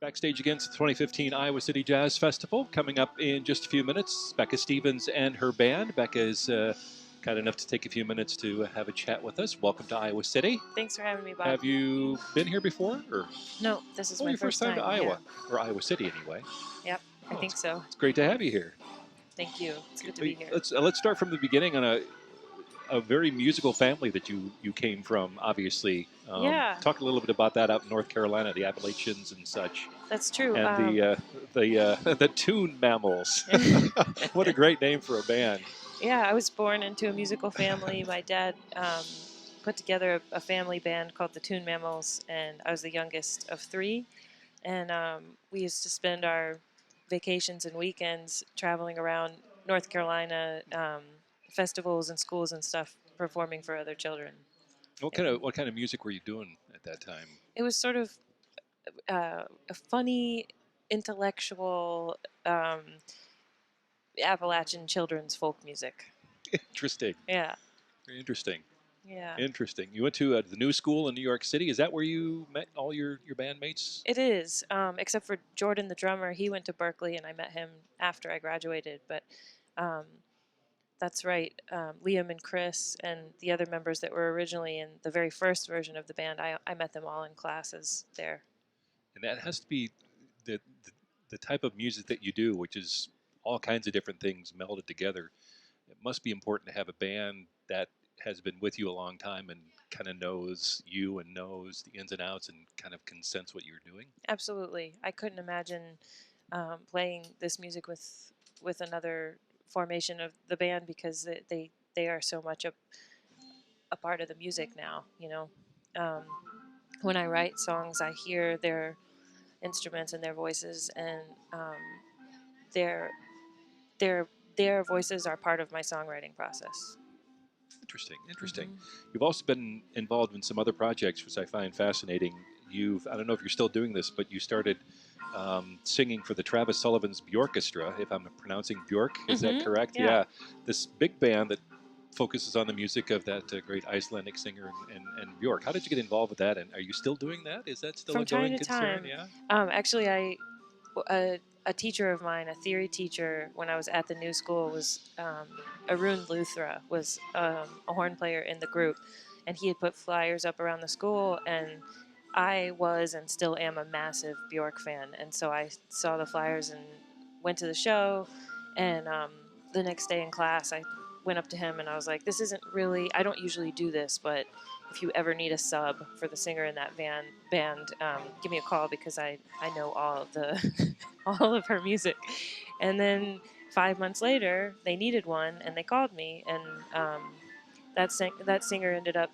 Backstage against the 2015 Iowa City Jazz Festival coming up in just a few minutes. Becca Stevens and her band. Becca is kind enough to take a few minutes to have a chat with us. Welcome to Iowa City. Thanks for having me, Bob. Have you been here before? Or? No, this is my your first time to Iowa, yeah. or Iowa City anyway. Yep, I think so. It's great to have you here. Thank you. It's good to be here. Let's start from the beginning on a very musical family that you came from, obviously. Yeah. Talk a little bit about that out in North Carolina, the Appalachians and such. That's true. And the Tune Mammals. What a great name for a band. Yeah, I was born into a musical family. My dad put together a family band called the Tune Mammals, and I was the youngest of three. And we used to spend our vacations and weekends traveling around North Carolina, festivals and schools and stuff, performing for other children. What kind of music were you doing at that time? It was sort of a funny, intellectual Appalachian children's folk music. Interesting. Yeah. Very interesting. Yeah. Interesting. You went to the New School in New York City. Is that where you met all your bandmates? It is, except for Jordan, the drummer. He went to Berkeley, and I met him after I graduated. But that's right. Liam and Chris and the other members that were originally in the very first version of the band, I met them all in classes there. And that has to be the type of music that you do, which is all kinds of different things melded together. It must be important to have a band that has been with you a long time and kind of knows you and knows the ins and outs and kind of can sense what you're doing. Absolutely. I couldn't imagine playing this music with another formation of the band, because they are so much a part of the music now, you know. When I write songs, I hear their instruments and their voices, and their voices are part of my songwriting process. Interesting. Mm-hmm. You've also been involved in some other projects, which I find fascinating. I don't know if you're still doing this, but you started singing for the Travis Sullivan's Bjorkestra, if I'm pronouncing Bjork. Is that correct? Yeah. This big band that focuses on the music of that great Icelandic singer and Bjork. How did you get involved with that, and are you still doing that? Is that still a going concern? Yeah. Actually, a teacher of mine, a theory teacher, when I was at the New School, was Arun Luthra, was a horn player in the group, and he had put flyers up around the school, and I was and still am a massive Bjork fan, and so I saw the flyers and went to the show, and the next day in class I went up to him and I was like, this isn't really, I don't usually do this, but if you ever need a sub for the singer in that band, give me a call, because I know all of the all of her music. And then 5 months later, they needed one, and they called me, and that singer ended up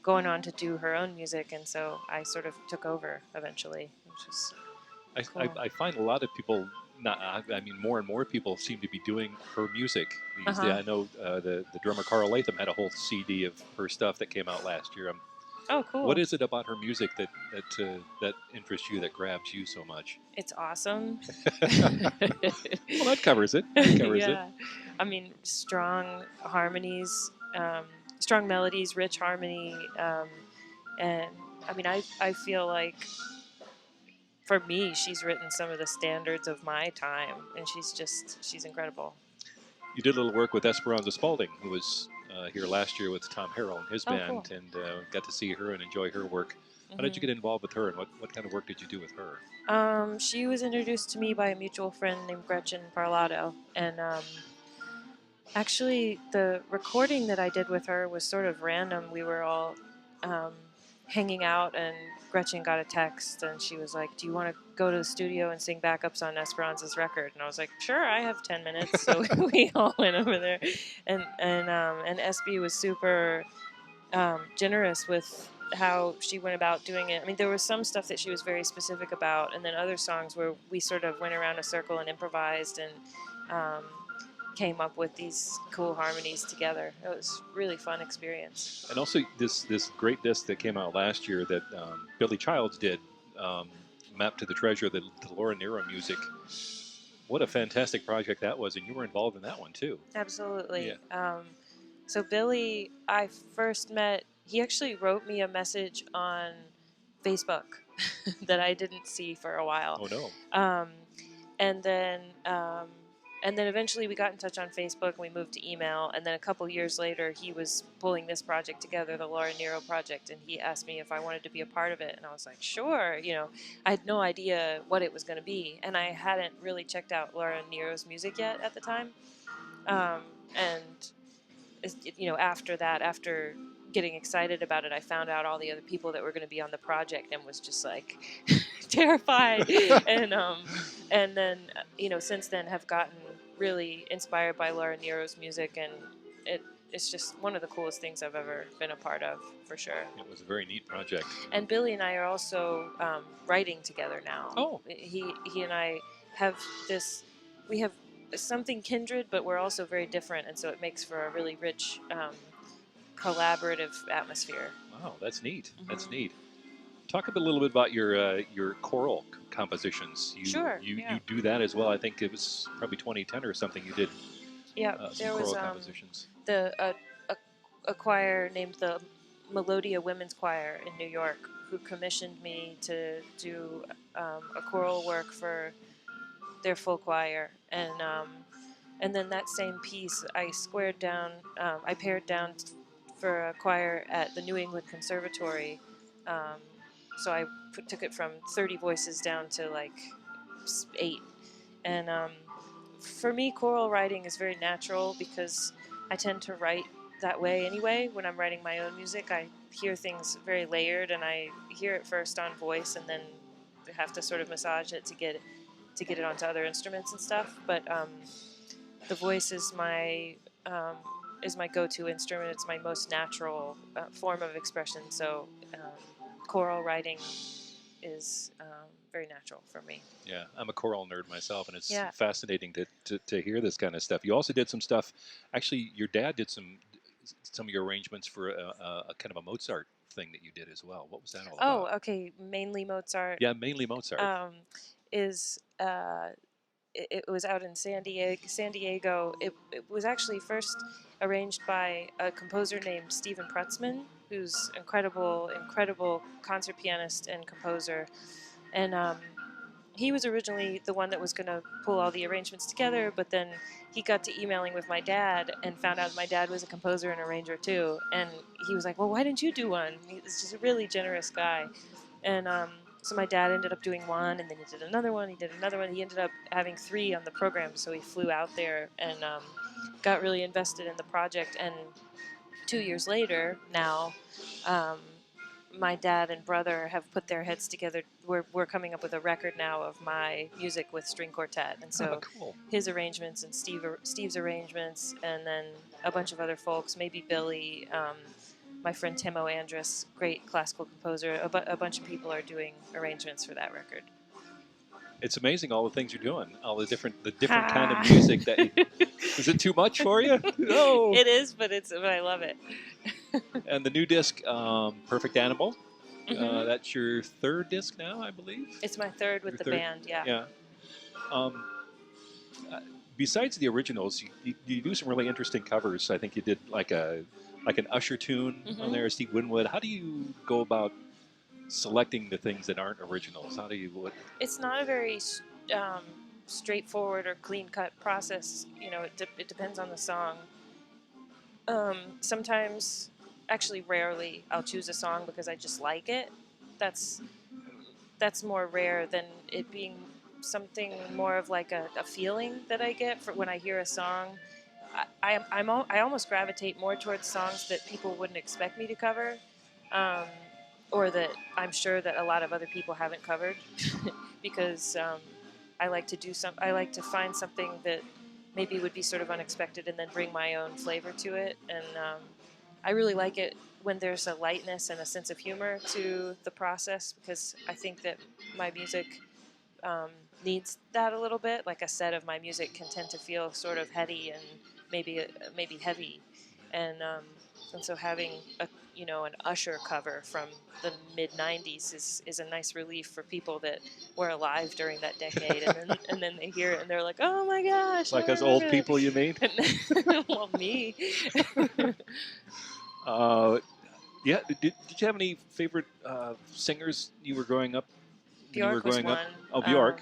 going on to do her own music, and so I sort of took over eventually, which is cool. I find a lot of people, more and more people seem to be doing her music these days. I know the drummer Carl Latham had a whole CD of her stuff that came out last year. Oh, cool. What is it about her music that interests you, that grabs you so much? It's awesome. Well, that covers it. Yeah. I mean, strong harmonies, strong melodies, rich harmony, and I mean, I feel like, for me, she's written some of the standards of my time, and she's incredible. You did a little work with Esperanza Spalding, who was here last year with Tom Harrell and his band, cool. and got to see her and enjoy her work. How did you get involved with her, and what kind of work did you do with her? She was introduced to me by a mutual friend named Gretchen Parlato, and actually the recording that I did with her was sort of random. We were all hanging out, and Gretchen got a text, and she was like, do you want to go to the studio and sing backups on Esperanza's record? And I was like, sure, I have 10 minutes. So we all went over there, and SB was super generous with how she went about doing it. I mean, there was some stuff that she was very specific about, and then other songs where we sort of went around a circle and improvised and came up with these cool harmonies together. It was a really fun experience. And also this great disc that came out last year that Billy Childs did, Map to the Treasure, the Laura Nero music. What a fantastic project that was, and you were involved in that one too. Absolutely. Yeah. So Billy, I first met, he actually wrote me a message on Facebook that I didn't see for a while. Oh no. Um, and then um, and then eventually we got in touch on Facebook and we moved to email. And then a couple years later, he was pulling this project together, the Laura Nero project, and he asked me if I wanted to be a part of it. And I was like, sure. I had no idea what it was going to be, and I hadn't really checked out Laura Nero's music yet at the time. And after that, after getting excited about it, I found out all the other people that were going to be on the project and was just like terrified. And then since then have gotten really inspired by Laura Nero's music, and it's just one of the coolest things I've ever been a part of, for sure. It was a very neat project. And Billy and I are also writing together now. Oh. He and I have this. We have something kindred, but we're also very different, and so it makes for a really rich, collaborative atmosphere. Wow, that's neat. Mm-hmm. That's neat. Talk a little bit about your choral compositions. Sure. You yeah. do that as well. I think it was probably 2010 or something. You did. Yeah, some there choral was compositions. A choir named the Melodia Women's Choir in New York who commissioned me to do a choral work for their full choir, and then that same piece I squared down. I pared down for a choir at the New England Conservatory. So I took it from 30 voices down to like 8. And for me, choral writing is very natural because I tend to write that way anyway. When I'm writing my own music, I hear things very layered, and I hear it first on voice, and then have to sort of massage it to get it onto other instruments and stuff. But the voice is my go-to instrument. It's my most natural form of expression. So choral writing is very natural for me. Yeah, I'm a choral nerd myself, and it's Yeah. fascinating to hear this kind of stuff. You also did some stuff. Actually, your dad did some of your arrangements for a kind of a Mozart thing that you did as well. What was that all about? Oh, okay. Mainly Mozart. Yeah, mainly Mozart. It was out in San Diego. It was actually first arranged by a composer named Stephen Prutzman, who's incredible concert pianist and composer. And he was originally the one that was going to pull all the arrangements together, but then he got to emailing with my dad and found out my dad was a composer and arranger too. And he was like, well, why didn't you do one? He's just a really generous guy. And so my dad ended up doing one, and then he did another one, he ended up having 3 on the program, so he flew out there and got really invested in the project. And 2 years later now, my dad and brother have put their heads together. We're coming up with a record now of my music with string quartet, and so cool. His arrangements and Steve's arrangements, and then a bunch of other folks, maybe Billy, my friend Timo Andrus, great classical composer. A bunch of people are doing arrangements for that record. It's amazing all the things you're doing, all the different kind of music that. Is it too much for you? No. It is, but I love it. And the new disc, Perfect Animal. Mm-hmm. That's your 3rd disc now, I believe. It's my 3rd with the band. Yeah. Yeah. Besides the originals, you do some really interesting covers. I think you did like an Usher tune on there, Steve Winwood. How do you go about selecting the things that aren't originals? How do you? It's not a very straightforward or clean-cut process. It depends on the song. Sometimes, actually rarely, I'll choose a song because I just like it. That's more rare than it being something more of like a feeling that I get for when I hear a song. I almost gravitate more towards songs that people wouldn't expect me to cover, or that I'm sure that a lot of other people haven't covered, because I like to find something that maybe would be sort of unexpected and then bring my own flavor to it. And I really like it when there's a lightness and a sense of humor to the process, because I think that my music needs that a little bit. Like a set of my music can tend to feel sort of heady and maybe heavy, and so having an Usher cover from the mid '90s is a nice relief for people that were alive during that decade, and then they hear it and they're like, oh my gosh! Like us old people, you mean? Well, me. Yeah. Did you have any favorite singers you were growing up when you were Bjork was growing up? one, Oh, Bjork.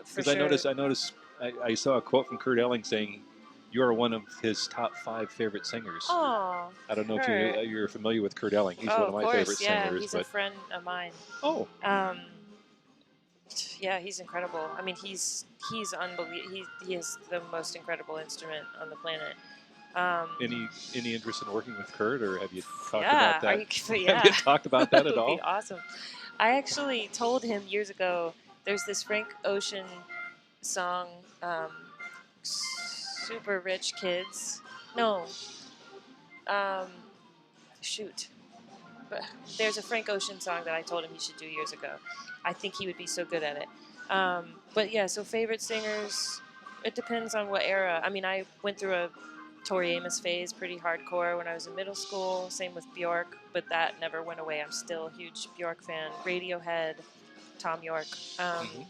for Because sure. I saw a quote from Kurt Elling saying you are one of his top 5 favorite singers. Oh, I don't know if Kurt. you're familiar with Kurt Elling. He's Oh, one of of my favorite course, yeah. singers. He's a But friend of mine. oh, Um, yeah, he's incredible. I mean, he's unbelievable. He is the most incredible instrument on the planet. Um, any interest in working with Kurt, or have you talked yeah, about are that? you? Have Yeah, you talked about that that at would be all? awesome. I actually told him years ago. There's this Frank Ocean song, "Super Rich Kids." No, um, shoot. But there's a Frank Ocean song that I told him he should do years ago. I think he would be so good at it. But yeah, so favorite singers, it depends on what era. I mean, I went through a Tori Amos phase pretty hardcore when I was in middle school. Same with Bjork, but that never went away. I'm still a huge Bjork fan. Radiohead, Tom York. Hmm.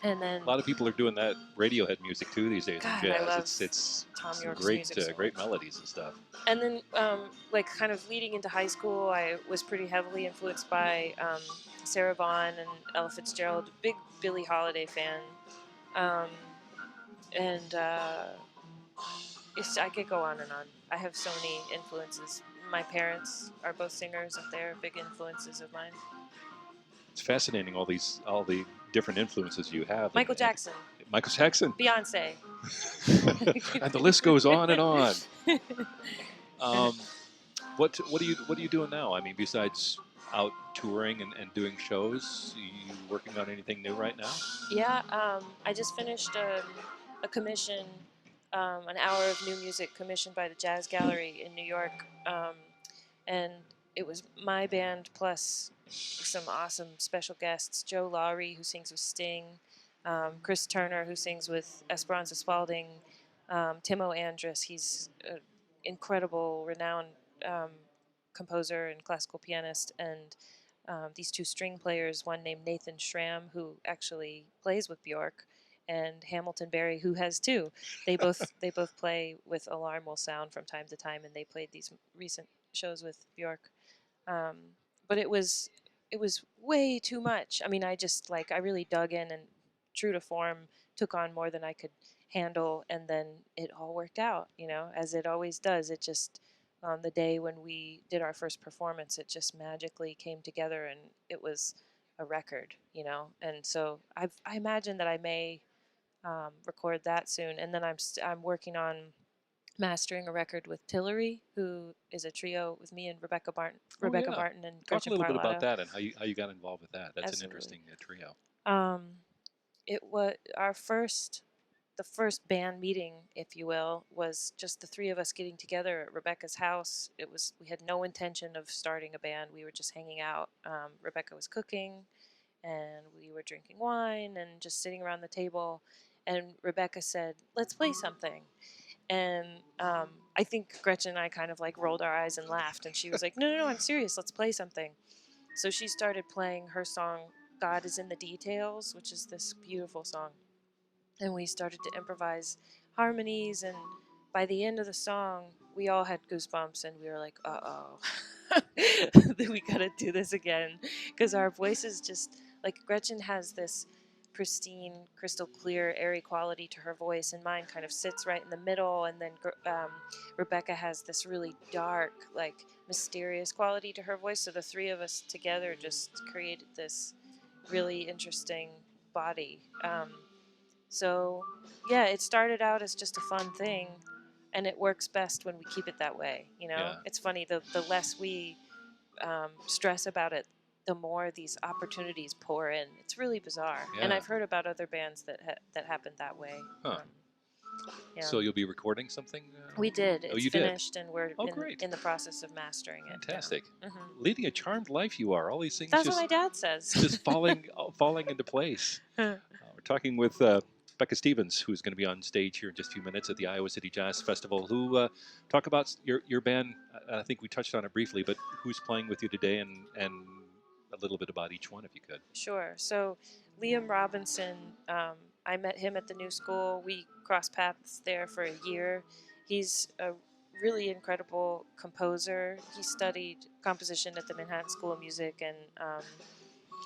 And then, A lot of people are doing that Radiohead music too these days in God, I jazz. love It's Tom some York's music so great much. melodies and stuff. And then, like, kind of leading into high school, I was pretty heavily influenced by Sarah Vaughan and Ella Fitzgerald. Big Billie Holiday fan, um, and I could go on and on. I have so many influences. My parents are both singers, and they're big influences of mine. It's fascinating all the different influences you have. Michael Jackson, Michael Jackson, Beyonce, and the list goes on and on. Um, what are you doing now? I mean, besides out touring and doing shows, you working on anything new right now? Yeah, I just finished a commission, an hour of new music commissioned by the Jazz Gallery in New York, and it was my band plus some awesome special guests: Joe Lowry, who sings with Sting, Chris Turner, who sings with Esperanza Spalding, Timo Andrus. He's an incredible, renowned um, composer and classical pianist, and these two string players, one named Nathan Schramm, who actually plays with Bjork, and Hamilton Berry, who has too. They both play with Alarm Will Sound from time to time, and they played these recent shows with Bjork. Um, but it was way too much. I mean, I really dug in and, true to form, took on more than I could handle, and then it all worked out. As it always does. It just, on the day when we did our first performance, it just magically came together, and it was a record. And so I imagine that I may record that soon, and then I'm working on mastering a record with Tillery, who is a trio with me and Oh Rebecca yeah, Martin and talk a Gretchen little bit about Parlato. that and how you got involved with that. That's an Absolutely. interesting trio. Um, it was the first band meeting, if you will, was just the three of us getting together at Rebecca's house. We had no intention of starting a band. We were just hanging out. Rebecca was cooking, and we were drinking wine and just sitting around the table. And Rebecca said, "Let's play something." And I think Gretchen and I kind of like rolled our eyes and laughed. And she was like, "No, no, no, I'm serious. Let's play something." So she started playing her song, "God is in the Details," which is this beautiful song. And we started to improvise harmonies. And by the end of the song, we all had goosebumps, and we were like, "Uh-oh, we gotta do this again," because our voices just, like, Gretchen has this pristine, crystal clear, airy quality to her voice, and mine kind of sits right in the middle. And then Rebecca has this really dark, like, mysterious quality to her voice. So the three of us together just created this really interesting body. So, yeah, it started out as just a fun thing, and it works best when we keep it that way. Yeah, It's funny, the less we stress about it, the more these opportunities pour in. It's really bizarre, and yeah. I've heard about other bands that happened that way. Huh. Yeah, So you'll be recording something? we did. Oh, It's you did. finished, and we're Oh, in great. in the process of mastering it. Fantastic. Yeah. Hmm. Leading a charmed life you are. All these things That's what my dad says. just falling into place. We're talking with Becca Stevens, who's going to be on stage here in just a few minutes at the Iowa City Jazz Festival. Who talk about your band? I think we touched on it briefly, but who's playing with you today, and a little bit about each one, if you could. Sure. So Liam Robinson, I met him at the new school. We crossed paths there for a year. He's a really incredible composer. He studied composition at the Manhattan School of Music,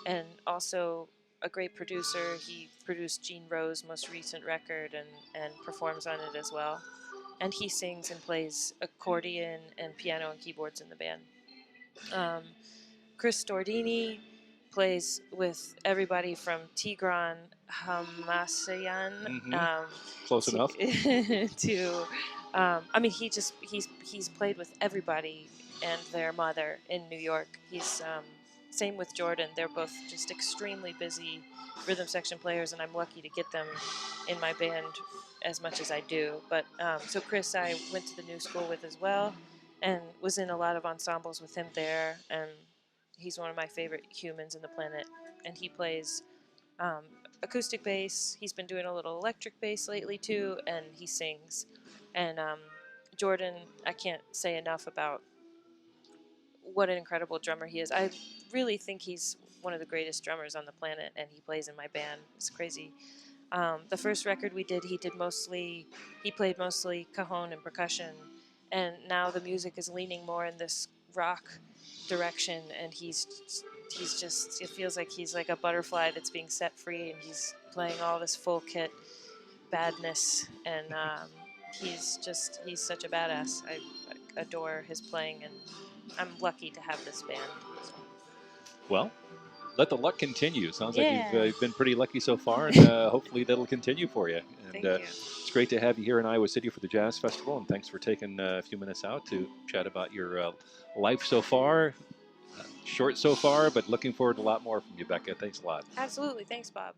and also a great producer. He produced Gene Rowe's most recent record and performs on it as well. And he sings and plays accordion and piano and keyboards in the band. Um, Chris Stordini plays with everybody from Tigran Hamasyan Mm-hmm. Close enough. to I mean he's played with everybody and their mother in New York. He's same with Jordan. They're both just extremely busy rhythm section players, and I'm lucky to get them in my band as much as I do. But so Chris, I went to the new school with as well, and was in a lot of ensembles with him there. And he's one of my favorite humans in the planet. And he plays um, acoustic bass. He's been doing a little electric bass lately too, and he sings. And Jordan, I can't say enough about what an incredible drummer he is. I really think he's one of the greatest drummers on the planet, and he plays in my band. It's crazy. The first record we did, he played mostly cajon and percussion, and now the music is leaning more in this rock direction, and he's just, it feels like he's like a butterfly that's being set free, and he's playing all this full kit badness, and he's such a badass. I adore his playing, and I'm lucky to have this band. So. Well, let the luck continue. Sounds like Yeah. you've been pretty lucky so far, and hopefully that'll continue for you. And Thank you. it's great to have you here in Iowa City for the Jazz Festival, and thanks for taking a few minutes out to chat about your life so far. Short so far, but looking forward to a lot more from you, Becca. Thanks a lot. Absolutely. Thanks, Bob.